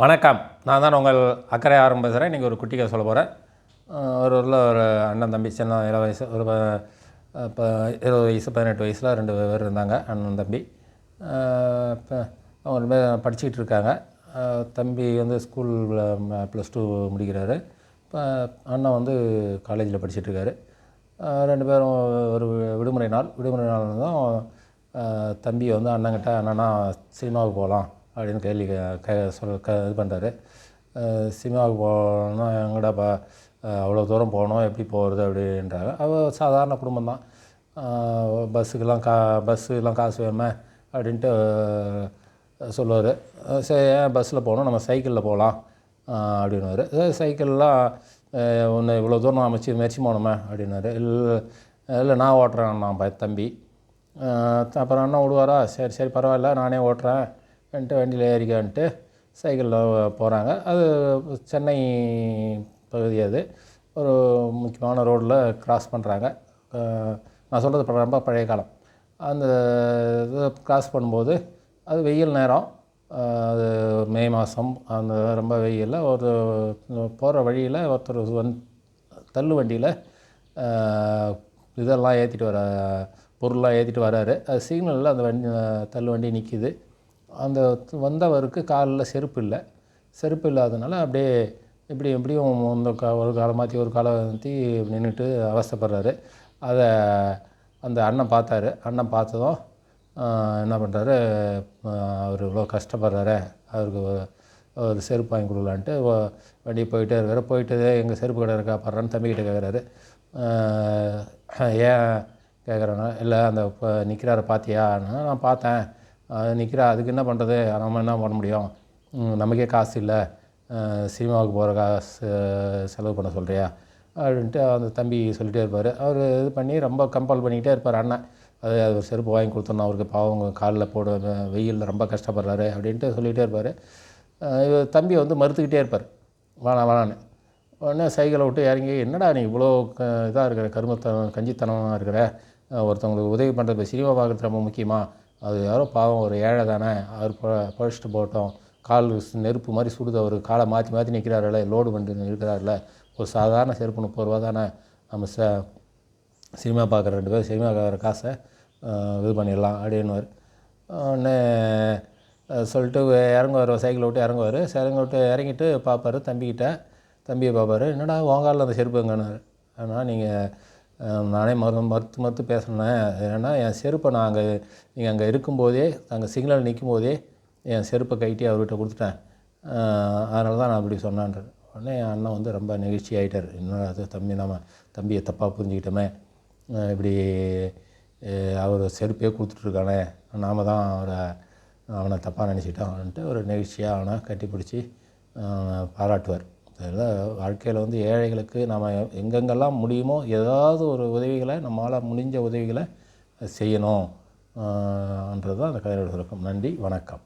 வணக்கம். நான் தான் உங்கள் அக்கறை ஆரம்பம் பேசுகிறேன். இன்றைக்கி ஒரு குட்டி கதை சொல்ல போகிறேன். ஒரு ஊரில் ஒரு அண்ணன் தம்பி சின்ன 20 வயசு இப்போ 20 வயசு 18 வயசில் 2 பேர் இருந்தாங்க, அண்ணன் தம்பி. இப்போ அவங்க 2 பேர் படிச்சுக்கிட்டு இருக்காங்க. தம்பி வந்து ஸ்கூலில் +2 முடிக்கிறாரு. இப்போ அண்ணன் வந்து காலேஜில் படிச்சுட்ருக்காரு. 2 பேரும் ஒரு விடுமுறை நாள் தான் தம்பி வந்து அண்ணங்கிட்ட அண்ணனா சினிமாவுக்கு போகலாம் அப்படின்னு கேள்வி இது பண்ணுறாரு. சினிமாவுக்கு போகணுன்னா எங்கடாப்பா அவ்வளோ தூரம் போகணும், எப்படி போகிறது அப்படின்றாங்க. அவள் சாதாரண குடும்பம் தான். பஸ்ஸுக்கெலாம் காசு வேணுமே அப்படின்ட்டு சொல்லுவார். சரி, ஏன் பஸ்ஸில் போகணும், நம்ம சைக்கிளில் போகலாம் அப்படின்னுவார். சைக்கிள்லாம் ஒன்று இவ்வளோ தூரம் முயற்சி போகணுமே அப்படின்னாரு. இல்லை நான் ஓட்டுறேன் நான் தம்பி. அப்புறம் அண்ணன் விடுவாரா? சரி பரவாயில்ல, நானே ஓட்டுறேன்ட்டு வண்டியில் ஏறிக்கான்ட்டு சைக்கிளில் போகிறாங்க. அது சென்னை பகுதி. அது ஒரு முக்கியமான ரோடில் கிராஸ் பண்ணுறாங்க. நான் சொல்கிறது ரொம்ப பழைய காலம். அந்த இது கிராஸ் பண்ணும்போது அது வெயில் நேரம். அது மே மாதம். அந்த ரொம்ப வெயிலில் ஒரு போகிற வழியில் ஒருத்தர் தள்ளு வண்டியில் இதெல்லாம் ஏற்றிட்டு பொருளாக ஏற்றிட்டு வராரு. அது சிக்னலில் அந்த தள்ளு வண்டி நிற்கிது. அந்த வந்தவருக்கு காலில் செருப்பு இல்லாதனால அப்படியே எப்படியும் ஒரு காலை மாற்றி ஒரு காலை மாற்றி நின்றுட்டு அவஸ்தைப்படுறாரு. அதை அந்த அண்ணன் பார்த்தாரு. அண்ணன் பார்த்ததும் என்ன பண்ணுறாரு, அவர் இவ்வளோ கஷ்டப்படுறாரு, அவருக்கு ஒரு செருப்பு வாங்கி கொடுக்கலான்ட்டு வண்டி போயிட்டே இருக்காரு. போயிட்டு எங்கள் செருப்பு கடை இருக்கா பாடுறான்னு தம்பிக்கிட்ட கேட்குறாரு. ஏன் கேட்குறாங்க. இல்லை அந்த இப்போ நிற்கிறாரு பார்த்தியா? நான் பார்த்தேன், நிற்கிறா, அதுக்கு என்ன பண்ணுறது, நம்ம என்ன பண்ண முடியும், நமக்கே காசு இல்லை, சினிமாவுக்கு போகிற காசு செலவு பண்ண சொல்கிறியா அப்படின்ட்டு அந்த தம்பி சொல்லிகிட்டே இருப்பார். அவர் இது பண்ணி ரொம்ப கம்பல் பண்ணிக்கிட்டே இருப்பார் அண்ணன். அது ஒரு செருப்பு வாங்கி கொடுத்தோன்னா அவருக்கு பாவம் காலில் போட வெயிலில் ரொம்ப கஷ்டப்படுறாரு அப்படின்ட்டு சொல்லிகிட்டே இருப்பார். தம்பி வந்து மறுத்துக்கிட்டே இருப்பார், வேணான்னு. உடனே சைக்கிளை விட்டு இறங்கி, என்னடா நீ இவ்வளோ இதாக இருக்கிற, கஞ்சித்தனமாக இருக்கிற, ஒருத்தவங்களுக்கு உதவி பண்ணுறது சினிமா பார்க்குறது ரொம்ப முக்கியமாக, அது யாரோ பாவம் ஒரு ஏழை தானே, அவர் பழிச்சிட்டு போட்டோம், கால் நெருப்பு மாதிரி சுடுது, அவர் காலை மாற்றி நிற்கிறாரில்ல, லோடு பண்ணி இருக்கிறாரில்ல, ஒரு சாதாரண செருப்பு 30 ரூபா தானே, நம்ம சினிமா பார்க்குற 2 பேர் சினிமா பார்க்குற காசை இது பண்ணிடலாம் அப்படின்னுவார். உடனே சொல்லிட்டு இறங்குவார், சைக்கிளை விட்டு இறங்குவார். இறங்கிட்டு பார்ப்பார் தம்பியை பார்ப்பார். என்னடா உங்காலில் அந்த செருப்பு எங்கன்னாரு. ஆனால் நானே மறுத்து பேசினேன். ஏன்னா என் செருப்பை நீங்கள் அங்கே இருக்கும்போதே, அங்கே சிக்னல் நிற்கும் போதே என் செருப்பை கைட்டி அவர்கிட்ட கொடுத்துட்டேன், அதனால தான் நான் அப்படி சொன்னான்றார். உடனே என் அண்ணன் வந்து ரொம்ப நெகிழ்ச்சி ஆகிட்டார். இன்னும் அது தம்பியை தப்பாக புரிஞ்சுக்கிட்டோமே, இப்படி அவர் செருப்பே கொடுத்துட்ருக்கானே, நாம் தான் அவனை தப்பாக நினச்சிக்கிட்டோம்ன்ட்டு ஒரு நெகிழ்ச்சியாக அவனை கட்டிப்பிடிச்சி பாராட்டுவார். அதில் வாழ்க்கையில் வந்து ஏழைகளுக்கு நாம் எங்கெங்கெல்லாம் முடியுமோ ஏதாவது ஒரு உதவிகளை, நம்மளால் முடிஞ்ச உதவிகளை செய்யணும் ன்றது தான் அந்த கதையோட சுருக்கம். நன்றி, வணக்கம்.